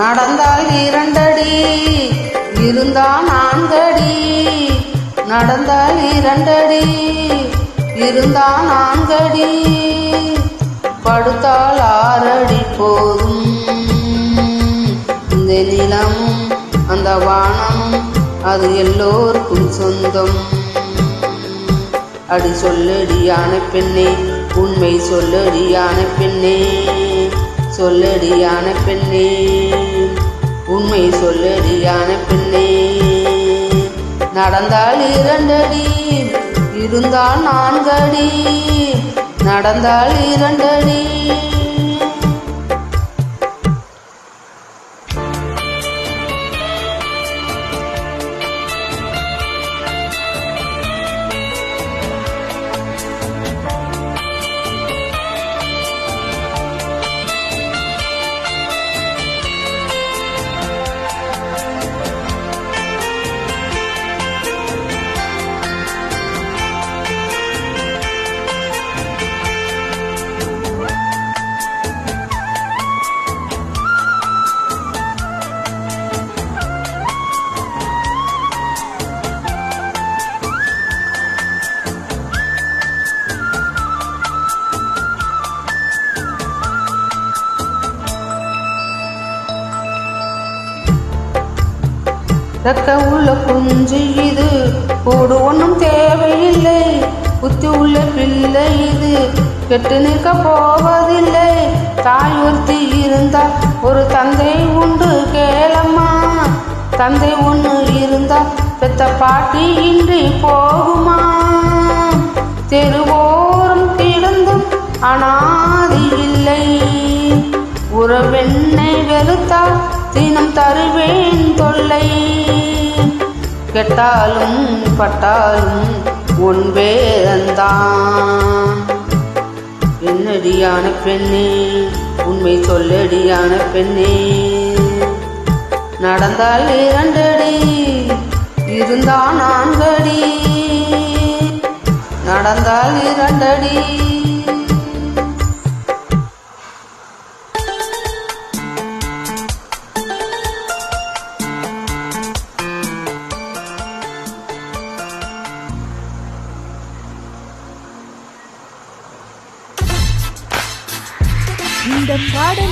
நடந்தால் 2 அடி இருந்தால் 4 அடி. நடந்தால் 2 அடி இருந்தால் 4 அடி. படுத்தால் 6 அடி போதும். இந்த நிலமும் அந்த வானமும் அது எல்லோருக்கும் சொந்தம். அடி சொல்லடியான பெண்ணே, உண்மை சொல்லடியான பெண்ணே, சொல்லடியான பெண்ணே, உண்மை சொல்லடியான பெண்ணே. நடந்தால் 2 அடி இருந்தால் 4 அடி. நடந்தால் 2 அடி. ரெக்க உள்ள குஞ்சு இது, கூடு ஒன்றும் தேவையில்லை. புத்தி உள்ள பிள்ளை இது, கெட்டு நிற்க போவதில்லை. தாய் ஒருத்தி இருந்தால் ஒரு தந்தை உண்டு கேளம்மா. தந்தை ஒன்று இருந்தால் பெத்த பாட்டி இன்றி போகுமா? தெருவோரம் கிடந்தும் அனாதி இல்லை. உறவெண்ணை வெறுத்தால் தினம் தருவேன் தொல்லை. கெட்டாலும் பட்டாலும் உன் வேதந்தான். என்னடியான பெண்ணே, உண்மை சொல்லடியான பெண்ணே. நடந்தால் 2 அடி இருந்தால் 4 அடி. நடந்தால் 2 அடி. இந்த பாடலை